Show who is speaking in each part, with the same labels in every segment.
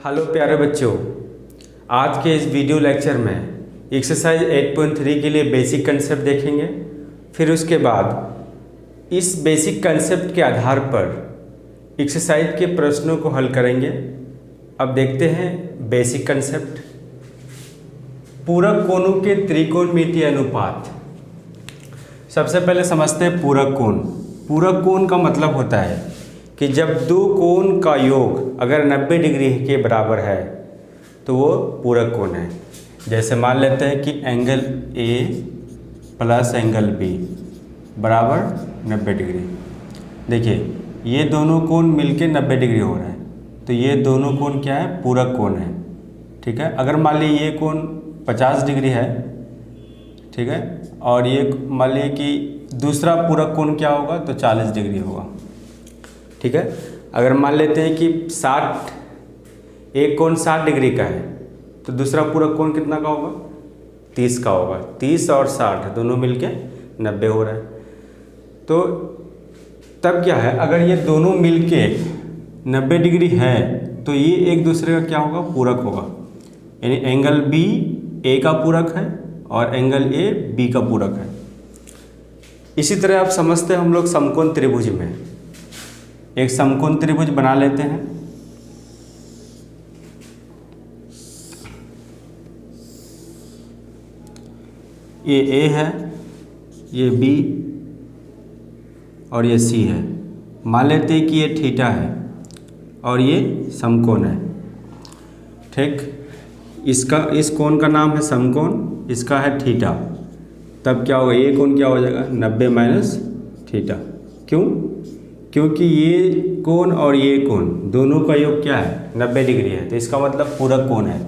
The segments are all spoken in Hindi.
Speaker 1: हेलो प्यारे बच्चों, आज के इस वीडियो लेक्चर में एक्सरसाइज 8.3 के लिए बेसिक कंसेप्ट देखेंगे। फिर उसके बाद इस बेसिक कंसेप्ट के आधार पर एक्सरसाइज के प्रश्नों को हल करेंगे। अब देखते हैं बेसिक कंसेप्ट। पूरक कोणों के त्रिकोणमितीय अनुपात। सबसे पहले समझते हैं पूरक कोण। पूरक कोण का मतलब होता है कि जब दो कोण का योग अगर 90 डिग्री के बराबर है तो वो पूरक कोण है। जैसे मान लेते हैं कि angle A plus angle B बराबर 90 डिग्री। देखिए ये दोनों कोण मिलके 90 डिग्री हो रहा है, तो ये दोनों कोण क्या है? पूरक कोण है। ठीक है। अगर मान लीजिए ये कोण 50 डिग्री है, ठीक है, और ये मान लीजिए कि दूसरा पूरक कोण क्या होगा तो 40 डिग्री होगा। ठीक है। अगर मान लेते हैं कि 60, एक कोण 60 डिग्री का है तो दूसरा पूरक कोण कितना का होगा? 30 का होगा। 30 और 60 दोनों मिलके 90 हो रहा है। तो तब क्या है, अगर ये दोनों मिलके 90 डिग्री है तो ये एक दूसरे का क्या होगा? पूरक होगा। यानी एंगल बी ए का पूरक है और एंगल ए बी का पूरक है। इसी तरह आप समझते हैं हम लोग समकोण त्रिभुज में। एक समकोण त्रिभुज बना लेते हैं। ये ए है, ये बी और ये सी है। मान लेते हैं कि ये थीटा है और ये समकोण है। ठीक। इस कोण का नाम है समकोण, इसका है थीटा। तब क्या होगा? ये कोण क्या हो जाएगा? 90 माइनस थीटा। क्यों? क्योंकि ये कोण और ये कोण दोनों का योग क्या है? 90 डिग्री है, तो इसका मतलब पूरक कोण है।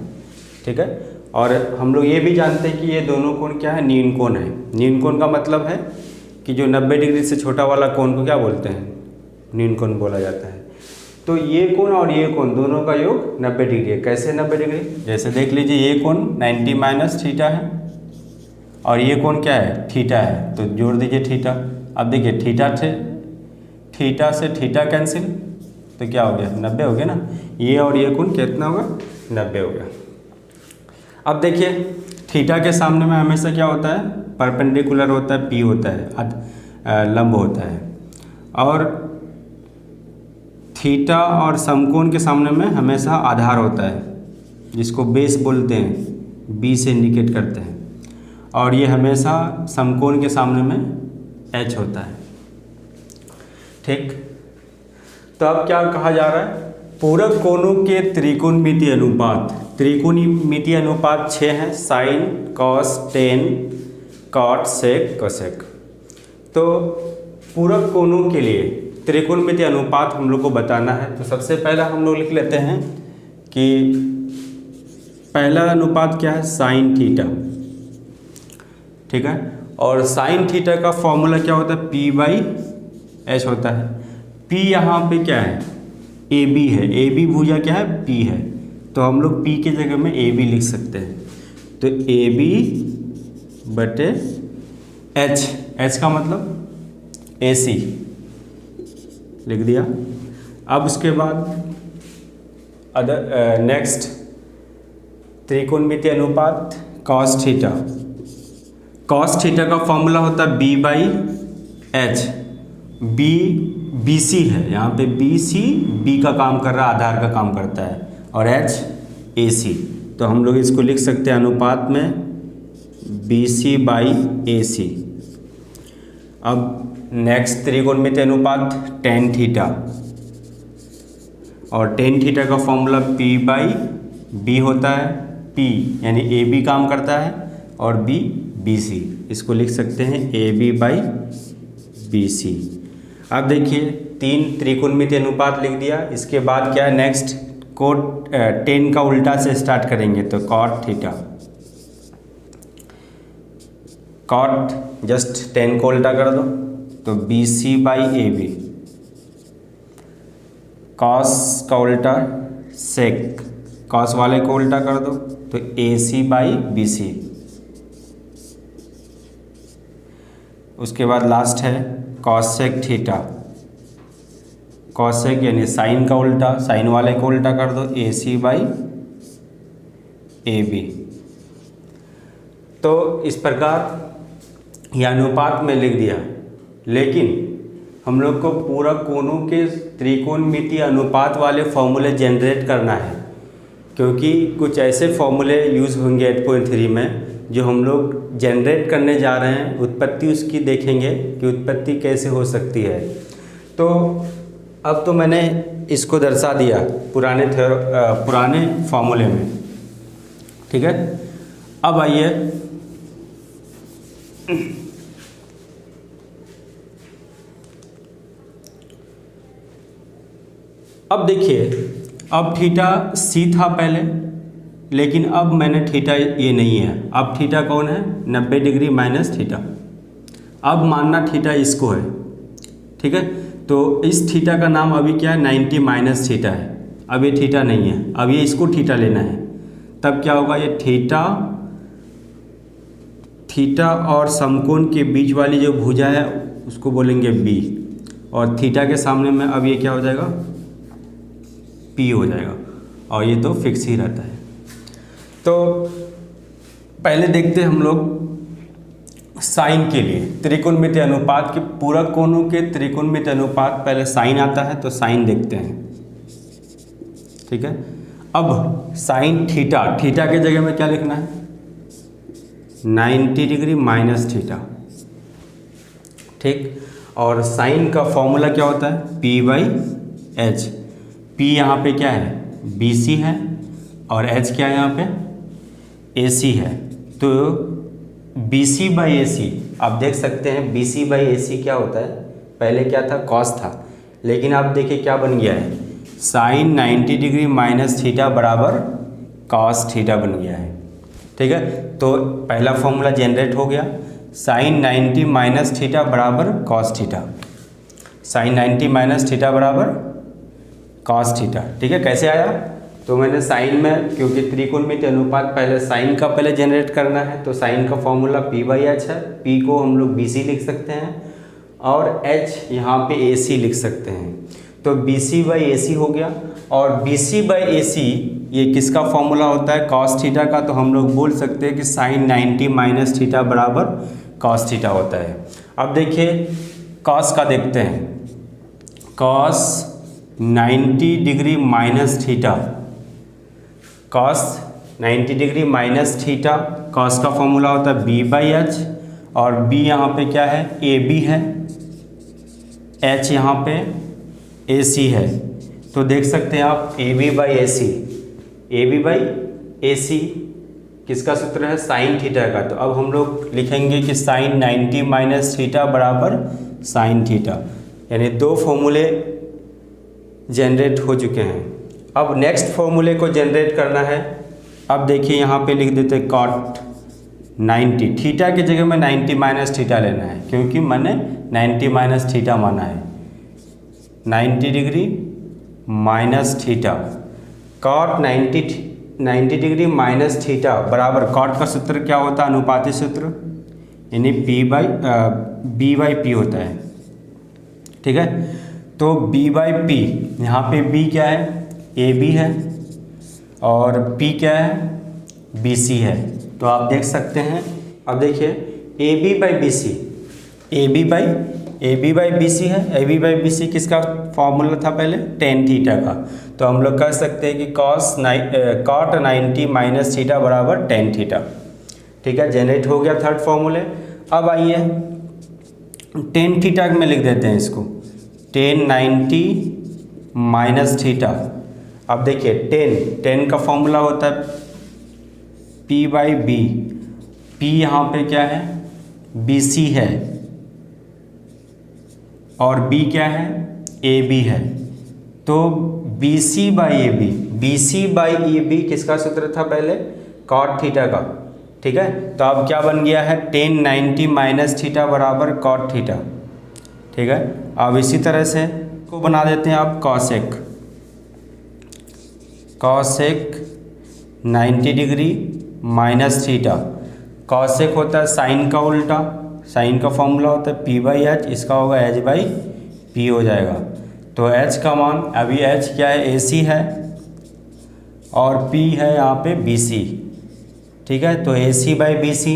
Speaker 1: ठीक है। और हम लोग ये भी जानते हैं कि ये दोनों कोण क्या है? न्यून कोण है। न्यून कोण का मतलब है कि जो 90 डिग्री से छोटा वाला कोण को क्या बोलते हैं? न्यून कोण बोला जाता है। तो ये कोण और ये कोण दोनों का योग 90 डिग्री है। कैसे 90 डिग्री? जैसे देख लीजिए, ये कोण 90 माइनस थीटा है और ये कोण क्या है? थीटा है, तो जोड़ दीजिए थीटा। अब देखिए थीटा से थीटा कैंसिल, तो क्या हो गया? 90 हो गया ना। ये और ये कोण कितना होगा? 90 हो गया। अब देखिए थीटा के सामने में हमेशा क्या होता है? परपेंडिकुलर होता है, पी होता है, लंब होता है। और थीटा और समकोण के सामने में हमेशा आधार होता है, जिसको बेस बोलते हैं, बी से इंडिकेट करते हैं। और ये हमेशा समकोण के सामने में एच होता है। ठीक। तो अब क्या कहा जा रहा है? पूरक कोणों के त्रिकोणमितीय अनुपात। त्रिकोणमितीय अनुपात 6 हैं: sign, cos, tan, cot, sec, cosec. तो पूरक कोणों के लिए त्रिकोणमितीय अनुपात हम लोग को बताना है। तो सबसे पहला हम लोग लिख लेते हैं कि पहला अनुपात क्या है? Sine theta. ठीक है। और साइन थीटा का फॉर्मूला क्या होता है? पी बाई एच होता है। पी यहाँ पे क्या है? ए बी है। ए बी भुजा क्या है? पी है। तो हम लोग पी की जगह में ए बी लिख सकते हैं। तो ए बी बटे एच, एच का मतलब ए सी लिख दिया। अब उसके बाद नेक्स्ट त्रिकोणमितीय अनुपात कॉस थीटा। कॉस थीटा का फॉर्मूला होता है B by H. B B C है, यहाँ पे बी सी बी का काम कर रहा है, आधार का काम करता है, और एच ए सी। तो हम लोग इसको लिख सकते हैं अनुपात में बी सी बाई ए सी। अब नेक्स्ट त्रिकोणमितीय अनुपात टेन थीटा। और टेन थीटा का फॉर्मूला पी बाई बी होता है। पी यानी ए बी काम करता है और बी बी सी। इसको लिख सकते हैं A B by B C. अब देखिए 3 त्रिकोणमितीय अनुपात लिख दिया। इसके बाद क्या है? नेक्स्ट कोट 10 का उल्टा से स्टार्ट करेंगे, तो कॉट थीटा। कॉट जस्ट 10 को उल्टा कर दो तो B C by A B. Cos का उल्टा सेक, कॉस वाले को उल्टा कर दो तो ए सी बाई बी सी। उसके बाद लास्ट है कॉस सेक थीटा। कॉसेक यानी साइन का उल्टा, साइन वाले को उल्टा कर दो, AC बाई AB। तो इस प्रकार यह अनुपात में लिख दिया, लेकिन हम लोग को पूरक कोणों के त्रिकोणमितीय अनुपात वाले फॉर्मूले जनरेट करना है, क्योंकि कुछ ऐसे फॉर्मूले यूज़ होंगे 8.3 में जो हम लोग जनरेट करने जा रहे हैं। उत्पत्ति उसकी देखेंगे कि उत्पत्ति कैसे हो सकती है। तो अब तो मैंने इसको दर्शा दिया पुराने फॉर्मूले में, ठीक है। अब आइए अब देखिए, अब थीटा C था पहले, लेकिन अब मैंने थीटा ये नहीं है। अब थीटा कौन है? 90 डिग्री माइनस थीटा। अब मानना थीटा इसको है, ठीक है। तो इस थीटा का नाम अभी क्या है? 90 माइनस थीटा है। अब ये थीटा नहीं है, अब ये इसको थीटा लेना है। तब क्या होगा? ये थीटा और समकोण के बीच वाली जो भुजा है उसको बोलेंगे B, और थीटा के सामने में अब ये क्या हो जाएगा? P हो जाएगा, और ये तो फिक्स ही रहता है। तो पहले देखते हैं हम लोग साइन के लिए त्रिकोणमितीय अनुपात के पूरक कोणों के त्रिकोणमितीय अनुपात, पहले साइन आता है तो साइन देखते हैं, ठीक है। अब साइन थीटा के जगह में क्या लिखना है? 90 डिग्री माइनस थीटा, ठीक। और साइन का फॉर्मूला क्या होता है? P by H। P यहाँ पे क्या है? BC है, और H क्या है यहाँ पे? AC है। तो BC बाई AC आप देख सकते हैं, BC बाई AC क्या होता है? पहले क्या था? कॉस था, लेकिन आप देखिए क्या बन गया है? साइन 90 डिग्री माइनस थीटा बराबर कॉस थीटा बन गया है, ठीक है। तो पहला फॉर्मूला जनरेट हो गया, साइन 90 माइनस थीटा बराबर cos theta. Sine 90 minus theta बराबर कॉस थीटा, ठीक है। कैसे आया? तो मैंने साइन में, क्योंकि त्रिकोणमितीय अनुपात पहले साइन का पहले जनरेट करना है, तो साइन का फॉर्मूला P बाई H है। P को हम लोग BC लिख सकते हैं, और H यहाँ पे AC लिख सकते हैं। तो BC बाई AC हो गया, और BC बाई AC ये किसका फॉर्मूला होता है? कॉस थीटा का। तो हम लोग बोल सकते हैं कि साइन 90 माइनस थीटा बराबर कॉस थीटा होता है। अब देखिए कॉस का देखते हैं, cos 90 degree minus theta, cos 90 degree minus theta, cos का फॉर्मूला होता है B बाई H, और B यहाँ पे क्या है? AB है, H यहाँ पे AC है। तो देख सकते हैं आप AB बाई AC किसका सूत्र है? साइन थीटा का। तो अब हम लोग लिखेंगे कि साइन 90 माइनस थीटा बराबर साइन थीटा, यानी दो फॉर्मूले जनरेट हो चुके हैं। अब नेक्स्ट फॉर्मूले को जनरेट करना है। अब देखिए यहाँ पे लिख देते कॉट 90, थीटा की जगह में 90 माइनस थीटा लेना है, क्योंकि मैंने 90 माइनस थीटा माना है। 90 degree minus theta, cot 90 degree minus theta बराबर, कॉट का सूत्र क्या होता है? अनुपाती सूत्र, यानी B बाई P होता है, ठीक है। तो B बाई P, यहाँ पे B क्या है? AB है, और P क्या है? BC है। तो आप देख सकते हैं, अब देखिए AB by BC, AB by BC है। AB बाई BC किसका फॉर्मूला था पहले? टेन थीटा का। तो हम लोग कह सकते हैं कि कॉट 90 माइनस थीटा बराबर टेन थीटा, ठीक है। जनरेट हो गया थर्ड फॉर्मूले। अब आइए टेन थीटा में लिख देते हैं इसको, टेन 90 माइनस थीटा। अब देखिए टेन का फॉर्मूला होता है P बाई B। P यहाँ पे क्या है? BC है, और B क्या है? AB है। तो BC बाई AB किसका सूत्र था पहले? कॉट थीटा का, ठीक है। तो अब क्या बन गया है? टेन 90 माइनस थीटा बराबर कॉट थीटा, ठीक है। अब इसी तरह से को बना देते हैं आप cosec 90 degree minus theta. Cosec होता है साइन का उल्टा, साइन का फॉर्मूला होता है P बाई H, इसका होगा H बाई P हो जाएगा। तो h का मान, अभी h क्या है, AC है और P है यहाँ पे BC, ठीक है। तो AC/BC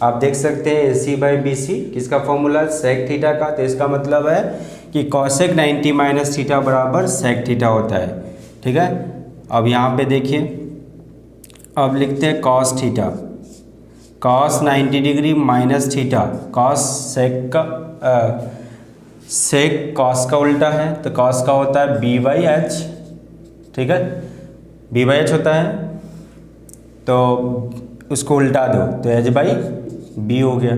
Speaker 1: आप देख सकते हैं, AC/BC किसका फॉर्मूला, सेक थीटा का। तो इसका मतलब है कि कॉसेक 90 माइनस थीटा बराबर सेक थीटा होता है, ठीक है। अब यहाँ पे देखिए, अब लिखते हैं cos theta, cos 90 degree minus theta, cos sec का सेक कॉस का उल्टा है, तो कॉस का होता है B/H, ठीक है, B/H होता है, तो उसको उल्टा दो तो H/B हो गया।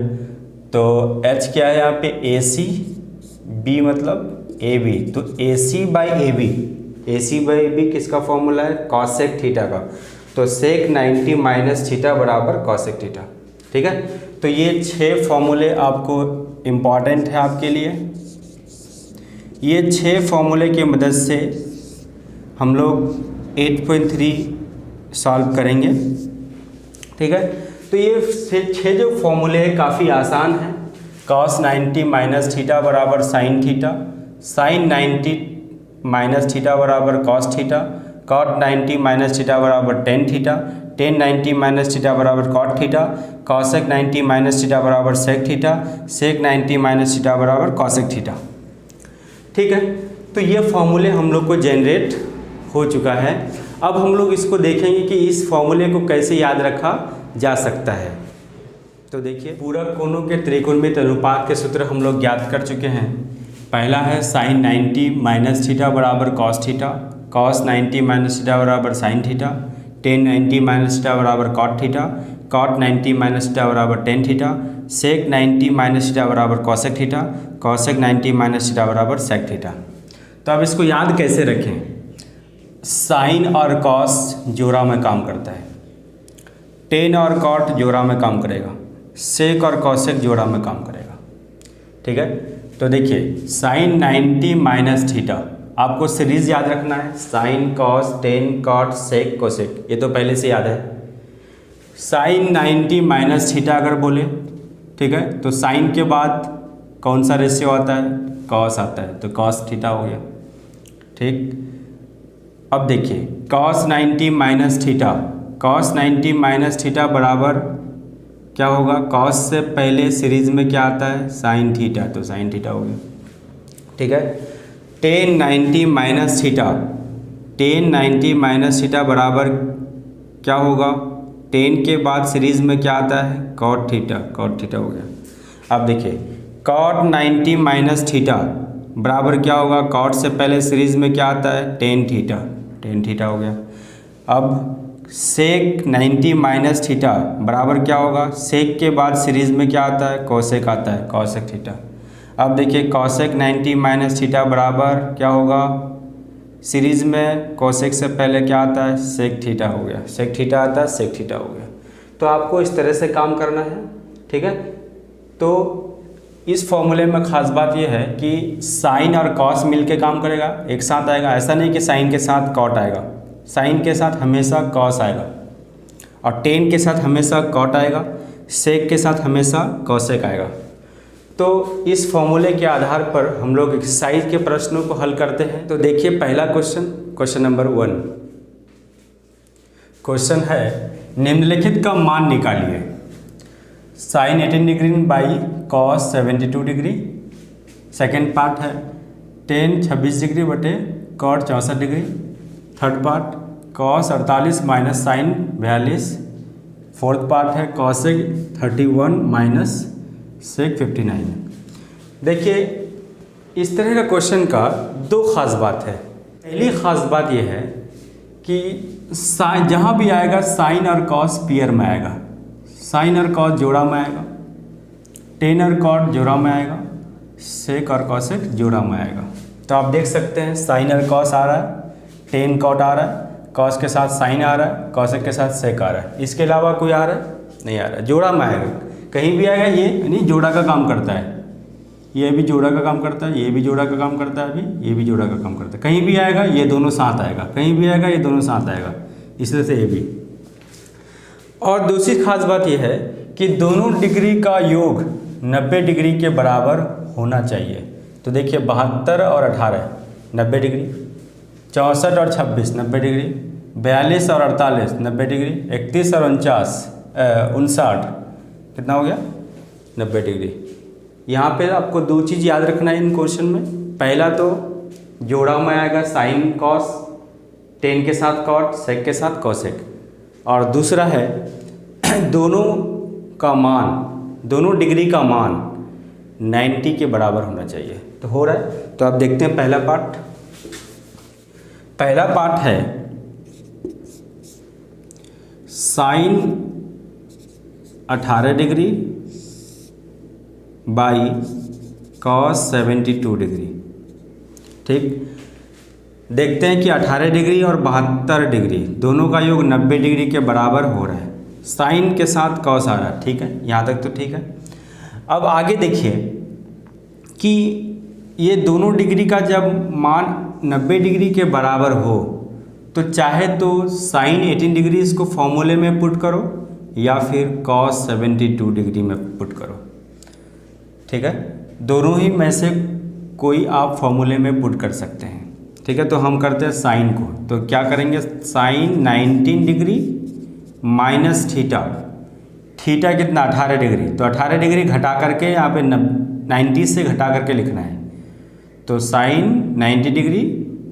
Speaker 1: तो H क्या है यहाँ पे, AC, B मतलब AB, तो AC/AB, AC/AB किसका फॉर्मूला है, कॉसेक थीटा का। तो सेक 90 माइनस थीटा बराबर कॉसेक थीटा, ठीक है। तो ये 6 फॉर्मूले आपको इम्पॉर्टेंट है आपके लिए। ये 6 फॉर्मूले की मदद से हम लोग 8.3 सॉल्व करेंगे, ठीक है। तो ये 6 जो फॉर्मूले हैं काफ़ी आसान हैं। कॉस 90 माइनस थीटा बराबर sine theta, sine 90 minus theta बराबर cos theta, cot 90 minus theta बराबर tan theta, tan 90 minus theta बराबर cot theta, cosec 90 minus theta बराबर sec theta, sec 90 minus theta बराबर कॉसेक थीटा, ठीक है। तो ये फॉर्मूले हम लोग को जनरेट हो चुका है। अब हम लोग इसको देखेंगे कि इस फॉर्मूले को कैसे याद रखा जा सकता है। तो देखिए, पूरक कोणों के त्रिकोणमित अनुपात के सूत्र हम लोग ज्ञात कर चुके हैं। पहला है साइन 90 माइनस थीटा बराबर cos theta, cos 90 minus theta बराबर sine theta, tan 90 minus theta बराबर cot theta, cot 90 minus theta बराबर tan theta, sec 90 minus theta बराबर cosec theta, cosec 90 minus theta बराबर सेक थीटा। तो अब इसको याद कैसे रखें। साइन और कॉस जोड़ा में काम करता है, टेन और कॉट जोड़ा में काम करेगा, सेक और कॉसेक जोड़ा में काम करेगा, ठीक है। तो देखिए, साइन 90 माइनस थीटा, आपको सीरीज याद रखना है, sine cos tan cot sec cosec, ये तो पहले से याद है। साइन 90 माइनस थीटा अगर बोले, ठीक है, तो साइन के बाद कौन सा रेशियो आता है, कॉस आता है, तो कॉस थीटा हो गया, ठीक। अब देखिए, cos 90 minus theta, cos 90 minus theta बराबर क्या होगा, कॉस से पहले सीरीज में क्या आता है, साइन थीटा, तो साइन थीटा हो गया, ठीक है। Ten 90 minus theta, tan 90 minus theta बराबर क्या होगा, टेन के बाद सीरीज में क्या आता है, कॉट थीटा, कॉट थीटा हो गया। अब देखिए, कॉट 90 माइनस थीटा बराबर क्या होगा, कॉट से पहले सीरीज में क्या आता है, टेन थीटा, टेन थीटा हो गया। अब सेक 90 माइनस थीटा बराबर क्या होगा, सेक के बाद सीरीज में क्या आता है, कॉसेक आता है, कॉसेक थीटा। अब देखिए, कॉसेक 90 माइनस थीटा बराबर क्या होगा, सीरीज में कॉसेक से पहले क्या आता है, सेक थीटा हो गया, सेक थीटा आता है, सेक थीटा हो गया। तो आपको इस तरह से काम करना है, ठीक है। तो इस फॉर्मूले में ख़ास बात यह है कि साइन और कॉस मिलके काम करेगा, एक साथ आएगा। ऐसा नहीं कि साइन के साथ कॉट आएगा, साइन के साथ हमेशा कॉस आएगा, और टेन के साथ हमेशा कॉट आएगा, सेक के साथ हमेशा कॉसेक आएगा। तो इस फॉर्मूले के आधार पर हम लोग एक्सरसाइज के प्रश्नों को हल करते हैं। तो देखिए, पहला क्वेश्चन, क्वेश्चन नंबर 1, क्वेश्चन है निम्नलिखित का मान निकालिए। Sine 18 degree by cos 72 degree. Second part है टेन 26 डिग्री बटे cot 64 degree. Third part cos 48 minus sine 42। Fourth part है कॉसेक 31 माइनस सेक 59। देखिए, इस तरह का क्वेश्चन का दो ख़ास बात है। पहली ख़ास बात यह है कि साइन जहाँ भी आएगा साइन और कॉस पेयर में आएगा, साइन और कॉस जोड़ा में आएगा, टेन और कॉट जोड़ा में आएगा, सेक और कॉसेक जोड़ा में आएगा। तो आप देख सकते हैं साइन और कॉस आ रहा है, टेन कॉट आ रहा है, कॉस के साथ साइन आ रहा है, कॉसेक के साथ सेक आ रहा है। इसके अलावा कोई आ रहा है, नहीं आ रहा है, जोड़ा में आएगा, कहीं भी आएगा। ये यानी जोड़ा का काम करता है, ये भी जोड़ा का काम करता है, ये भी जोड़ा का काम करता है, अभी ये भी जोड़ा का काम करता है। कहीं भी आएगा ये दोनों साथ आएगा, कहीं भी आएगा ये दोनों साथ आएगा, इसलिए से ये भी। और दूसरी खास बात यह है कि दोनों डिग्री का योग 90 डिग्री के बराबर होना चाहिए। तो देखिए 72 और 18, 90 डिग्री। 64 और 26 90 डिग्री। 42 और 48 90 डिग्री। 31 और 59 कितना हो गया 90 डिग्री। यहाँ पे आपको दो चीज़ याद रखना है इन क्वेश्चन में। पहला तो जोड़ा में आएगा साइन कॉस, टेन के साथ कॉट, सेक के साथ कॉसेक, और दूसरा है दोनों का मान, दोनों डिग्री का मान 90 के बराबर होना चाहिए। तो हो रहा है, तो आप देखते हैं पहला पार्ट। पहला पार्ट है sine 18 degree by cos 72 degree. ठीक, देखते हैं कि 18 डिग्री और 72 डिग्री दोनों का योग 90 डिग्री के बराबर हो रहा है। साइन के साथ कॉस आ रहा है, ठीक है, यहाँ तक तो ठीक है। अब आगे देखिए कि ये दोनों डिग्री का जब मान 90 डिग्री के बराबर हो तो चाहे तो साइन 18 डिग्री इसको फॉर्मूले में पुट करो या फिर कॉस 72 डिग्री में पुट करो, ठीक है। दोनों ही में से कोई आप फॉर्मूले में पुट कर सकते हैं, ठीक है। तो हम करते हैं साइन को, तो क्या करेंगे, sine 19 degree minus theta, theta कितना 18 डिग्री, तो 18 डिग्री घटा करके यहाँ पे 90 से घटा करके लिखना है। तो साइन 90 डिग्री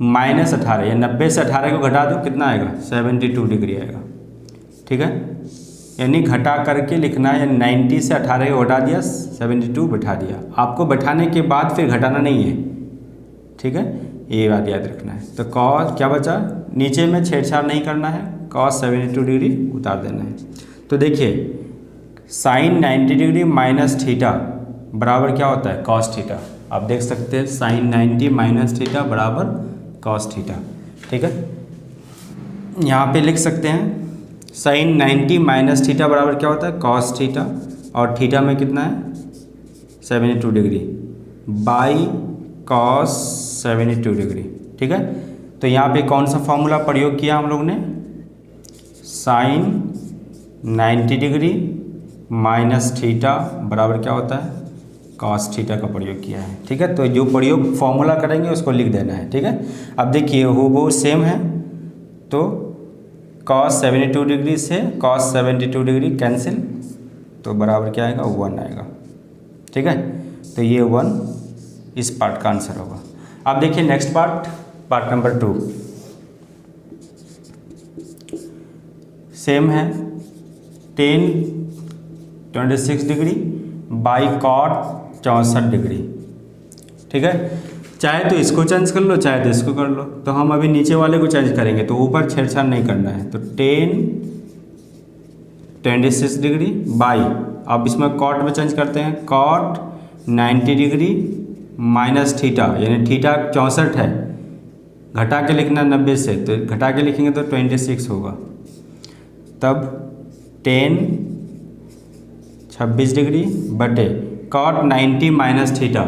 Speaker 1: माइनस 18 या 90 से 18 को घटा दो कितना आएगा 72 डिग्री आएगा, ठीक है। यानी घटा करके लिखना है, 90 से 18 को घटा दिया 72 बैठा दिया। आपको बैठाने के बाद फिर घटाना नहीं है, ठीक है, ये बात याद रखना है। तो कॉस क्या बचा, नीचे में छेड़छाड़ नहीं करना है, कॉस 72 डिग्री उतार देना है। तो देखिए साइन 90 डिग्री माइनस थीटा बराबर क्या होता है कॉस थीटा। आप देख सकते हैं साइन 90 माइनस थीटा बराबर कॉस थीटा, ठीक है। यहाँ पे लिख सकते हैं साइन 90 माइनस थीटा बराबर क्या होता है कॉस थीटा, और थीटा में कितना है 72 डिग्री बाई कॉस 72 डिग्री, ठीक है। तो यहाँ पे कौन सा फॉर्मूला प्रयोग किया हम लोग ने, साइन 90 डिग्री माइनस थीटा बराबर क्या होता है कॉस थीटा का प्रयोग किया है, ठीक है। तो जो प्रयोग फॉर्मूला करेंगे उसको लिख देना है, ठीक है। अब देखिए वो सेम है, तो कॉस 72 डिग्री से कॉस 72 डिग्री कैंसिल, तो बराबर क्या आएगा 1 आएगा, ठीक है। तो ये 1 इस पार्ट का आंसर होगा। अब देखिए next part, part number 2 same है, tan 26 degree by cot 64 degree, ठीक है। चाहे तो इसको चेंज कर लो चाहे तो इसको कर लो, तो हम अभी नीचे वाले को चेंज करेंगे, तो ऊपर छेड़छाड़ नहीं करना है। तो टेन 26 डिग्री बाई, अब इसमें कॉट में चेंज करते हैं, कॉट 90 डिग्री माइनस थीटा, यानी थीटा 64 है, घटा के लिखना 90 से, तो घटा के लिखेंगे तो 26 होगा। तब टेन 26 डिग्री बटे cot 90 minus theta,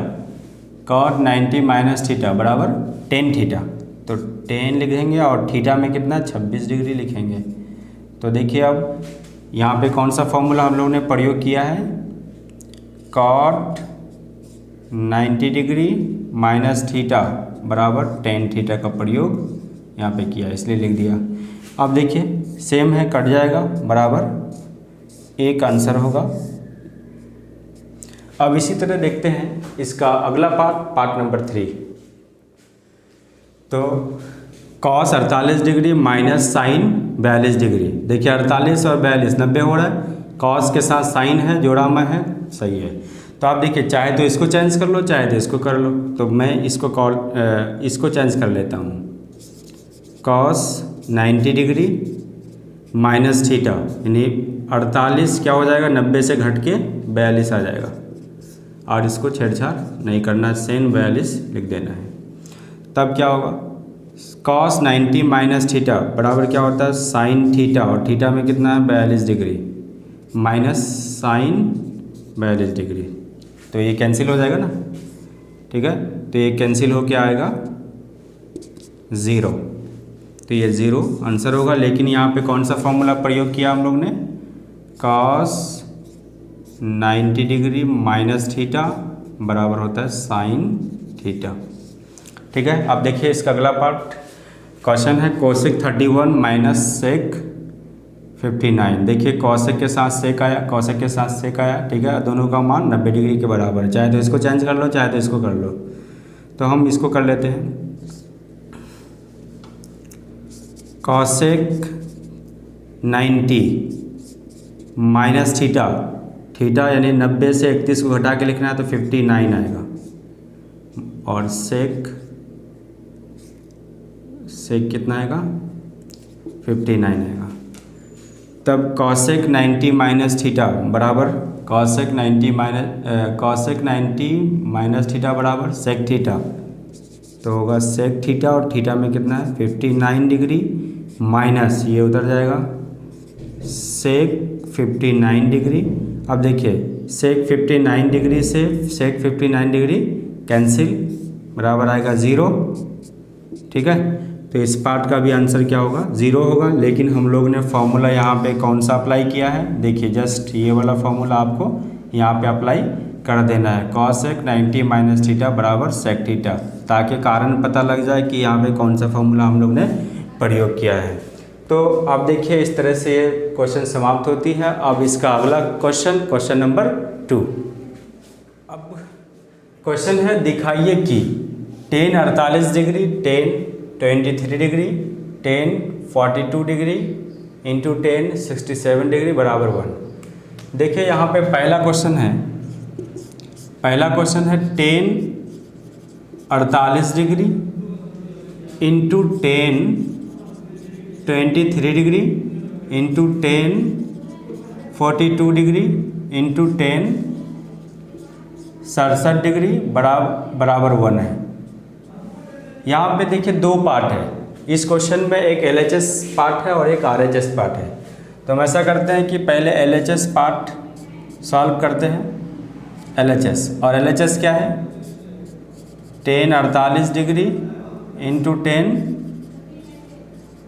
Speaker 1: cot 90 minus theta बराबर टेन थीटा, तो 10 लिख देंगे और थीटा में कितना 26 डिग्री लिखेंगे। तो देखिए अब यहाँ पे कौन सा फॉर्मूला हम लोगों ने प्रयोग किया है, कॉट 90 डिग्री माइनस थीटा बराबर टेन थीटा का प्रयोग यहाँ पे किया, इसलिए लिख दिया। अब देखिए सेम है, कट जाएगा, बराबर एक आंसर होगा। अब इसी तरह देखते हैं इसका अगला पार्ट, पार्ट नंबर 3। तो cos 48 degree minus sine 42 degree, देखिए 48 और 42 90 हो रहा है, कॉस के साथ साइन है, जोड़ा में है, सही है। तो आप देखिए चाहे तो इसको चेंज कर लो चाहे तो इसको कर लो, तो मैं इसको चेंज कर लेता हूँ, कॉस 90 डिग्री माइनस थीटा, यानी 48 क्या हो जाएगा 90 से घट के 42 आ जाएगा, और इसको छेड़छाड़ नहीं करना, सेन 42 लिख देना है। तब क्या होगा, कॉस 90 माइनस थीटा बराबर क्या होता है साइन थीटा, और थीटा में कितना है 42 डिग्री माइनस साइन 42 डिग्री, तो ये कैंसिल हो जाएगा ना, ठीक है। तो ये कैंसिल हो के आएगा 0, तो ये 0 आंसर होगा। लेकिन यहाँ पे कौन सा फॉर्मूला प्रयोग किया हम लोग ने, कॉस 90 डिग्री माइनस थीटा बराबर होता है साइन थीटा, ठीक है। अब देखिए इसका अगला पार्ट क्वेश्चन है कोसेक 31 माइनस सेक 59। देखिए कोसेक के साथ सेक आया, कोसेक के साथ सेक आया, ठीक है। दोनों का मान 90 डिग्री के बराबर है। चाहे तो इसको चेंज कर लो, चाहे तो इसको कर लो। तो हम इसको कर लेते हैं। कोसेक 90 माइनस थीटा, थीटा यानी 90 से 31 को घटा के लिखना है तो 59 आएगा। और सेक कितना आएगा? 59 आएगा। तब कोसेक 90 माइनस थीटा बराबर कोसेक 90 माइनस थीटा बराबर सेक थीटा। तो होगा सेक थीटा और थीटा में कितना है? 59 डिग्री माइनस ये उधर जाएगा सेक 59 डिग्री। अब देखिए सेक 59 डिग्री से सेक 59 डिग्री कैंसिल, बराबर आएगा 0, ठीक है। तो इस पार्ट का भी आंसर क्या होगा? 0 होगा। लेकिन हम लोग ने फॉर्मूला यहाँ पे कौन सा अप्लाई किया है? देखिए जस्ट ये वाला फॉर्मूला आपको यहाँ पे अप्लाई कर देना है, कॉसेक 90 माइनस थीटा बराबर सेक थीटा, ताकि कारण पता लग जाए कि यहाँ पे कौन सा फॉर्मूला हम लोग ने प्रयोग किया है। तो अब देखिए इस तरह से ये क्वेश्चन समाप्त होती है। अब इसका अगला क्वेश्चन नंबर 2। अब क्वेश्चन है दिखाइए कि tan 48 degree, tan 23 degree, tan 42 degree into tan 67 degree बराबर 1। देखिए यहाँ पे पहला क्वेश्चन है tan 48 degree into tan 23 degree into tan 42 degree into tan 67 degree बराबर 1 है। यहाँ पे देखिए दो पार्ट है इस क्वेश्चन में, एक LHS पार्ट है और एक RHS पार्ट है। तो हम ऐसा करते हैं कि पहले LHS पार्ट सॉल्व करते हैं। LHS और LHS क्या है? tan 48 degree into tan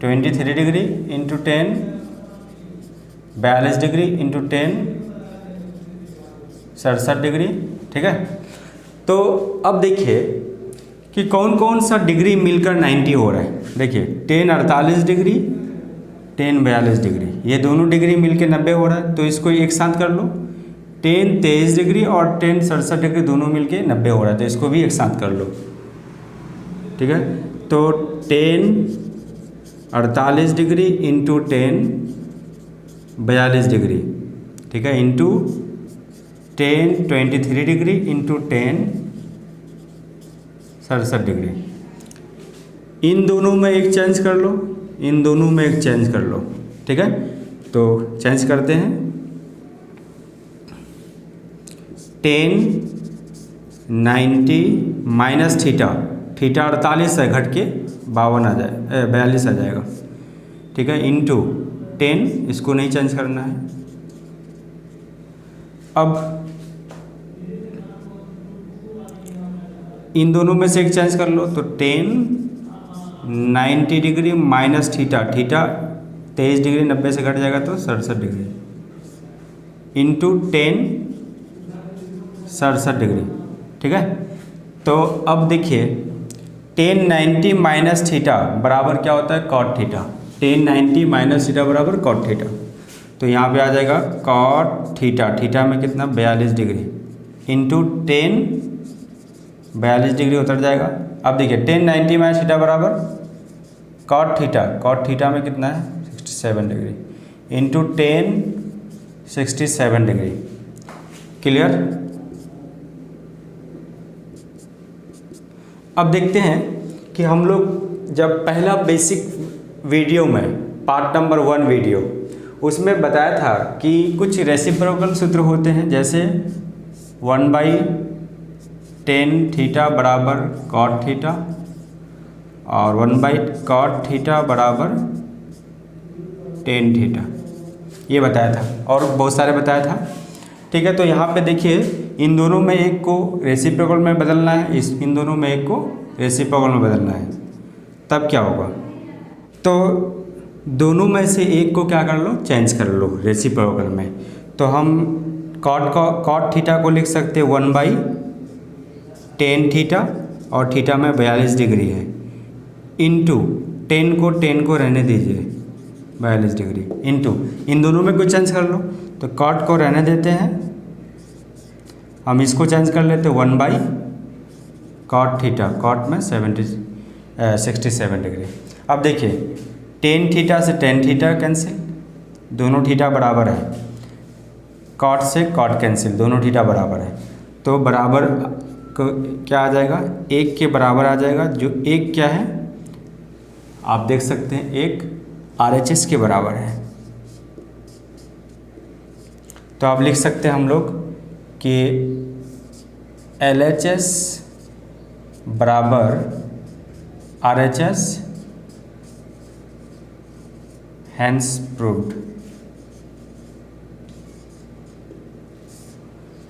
Speaker 1: 23 degree into tan 42 degree into tan 67 degree, ठीक है। तो अब देखिए कि कौन कौन सा डिग्री मिलकर 90 हो रहा है। देखिए tan 48 डिग्री, tan 42 डिग्री, ये दोनों डिग्री मिलकर 90 हो रहा है। तो इसको एक साथ कर लो, tan 23 डिग्री और tan 67 डिग्री दोनों मिलकर 90 हो रहा है, तो इसको भी एक साथ कर लो, ठीक है। तो tan 48 degree into tan 42 degree, ठीक है, into tan 23 degree into tan 67 degree. इन दोनों में एक चेंज कर लो, इन दोनों में एक चेंज कर लो, ठीक है। तो चेंज करते हैं। tan 90 माइनस थीटा, थीटा 48 है घट के 52 आ जाए 42 आ जाएगा, ठीक है, इंटू 10, इसको नहीं चेंज करना है। अब इन दोनों में से एक चेंज कर लो, तो tan 90 degree minus theta, theta 23 degree 90 से घट जाएगा तो 67 डिग्री इंटू tan 67 डिग्री, ठीक है। तो अब देखिए tan 90 माइनस थीटा बराबर क्या होता है? cot theta. tan 90 minus theta बराबर cot थीटा। तो यहाँ पे आ जाएगा cot थीटा, थीटा में कितना? 42 डिग्री इंटू tan 42 डिग्री उतर जाएगा। अब देखिए tan 90 माइनस थीटा बराबर cot थीटा, cot थीटा में कितना है? 67 degree into tan 67 degree. Clear? अब देखते हैं कि हम लोग जब पहला बेसिक वीडियो में पार्ट नंबर 1 वीडियो, उसमें बताया था कि कुछ रेसिप्रोकल सूत्र होते हैं, जैसे 1/tan थीटा बराबर cot थीटा और 1/cot थीटा बराबर tan थीटा, ये बताया था और बहुत सारे बताया था, ठीक है। तो यहाँ पे देखिए इन दोनों में एक को रेसिप्रोकल में बदलना है, इन दोनों में एक को रेसिप्रोकल में बदलना है, तब क्या होगा? तो दोनों में से एक को क्या कर लो? चेंज कर लो रेसिप्रोकल में। तो हम cot थीटा को लिख सकते हैं 1/tan थीटा और थीटा में 42 डिग्री है, इंटू 10 को रहने दीजिए 42 डिग्री, इंटू इन दोनों में कुछ चेंज कर लो, तो कॉट को रहने देते हैं, हम इसको चेंज कर लेते हैं 1 बाई कॉट थीटा, कॉट में 67 डिग्री। अब देखिए टेन थीटा से टेन थीटा कैंसिल, दोनों थीटा बराबर है, कॉट से कॉट कैंसिल, दोनों थीटा बराबर है, तो बराबर क्या आ जाएगा, 1 के बराबर आ जाएगा, जो 1 क्या है आप देख सकते हैं, 1 RHS के बराबर है। तो आप लिख सकते हैं हम लोग कि LHS बराबर RHS, hence proved,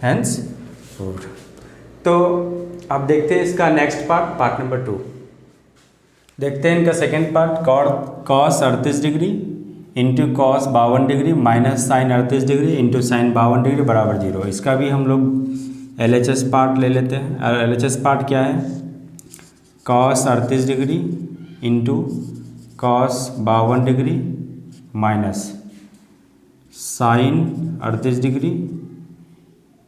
Speaker 1: hence proved. तो अब देखते हैं इसका नेक्स्ट पार्ट, पार्ट नंबर 2 देखते हैं। इनका second part, cos 38 degree into cos 52 degree minus sine 38 degree into sine 52 degree बराबर 0। इसका भी हम लोग LHS पार्ट ले लेते हैं। और LHS पार्ट क्या है, cos 38 degree into cos 52 degree minus sine 38 degree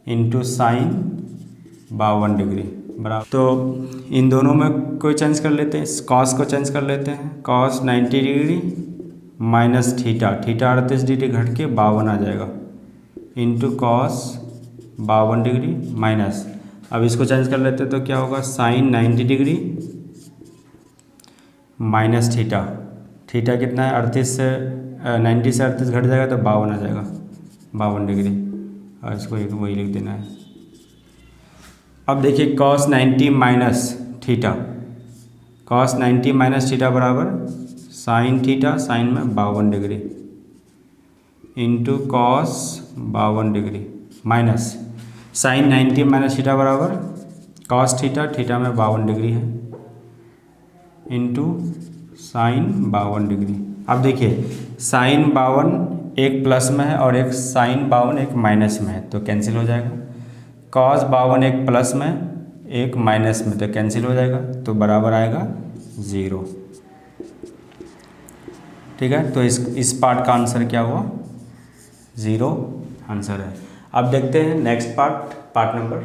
Speaker 1: into sine 52 degree बराबर। तो इन दोनों में कोई चेंज कर लेते हैं, कॉस को चेंज कर लेते हैं, cos 90 degree minus theta 38 degree घट के 52 आ जाएगा, इंटू कॉस 52 डिग्री माइनस, अब इसको चेंज कर लेते हैं तो क्या होगा, sine 90 degree minus theta, theta कितना है 38 से 90 से 38 घट जाएगा तो 52 आ जाएगा, 52 डिग्री, और इसको एक वही लिख देना है। अब देखिए cos 90 minus theta, cos 90 minus theta बराबर साइन थीटा, साइन में 52 degree into cos 52 degree minus sine 90 minus theta बराबर कॉस थीटा, थीटा में 52 डिग्री है इंटू साइन 52 डिग्री। अब देखिए साइन 52 एक प्लस में है और एक साइन 52 एक माइनस में है, तो कैंसिल हो जाएगा। कॉस 52 एक प्लस में एक माइनस में, तो कैंसिल हो जाएगा, तो बराबर आएगा 0। ठीक है, तो इस पार्ट का आंसर क्या हुआ, 0 आंसर है। अब देखते हैं नेक्स्ट पार्ट, पार्ट नंबर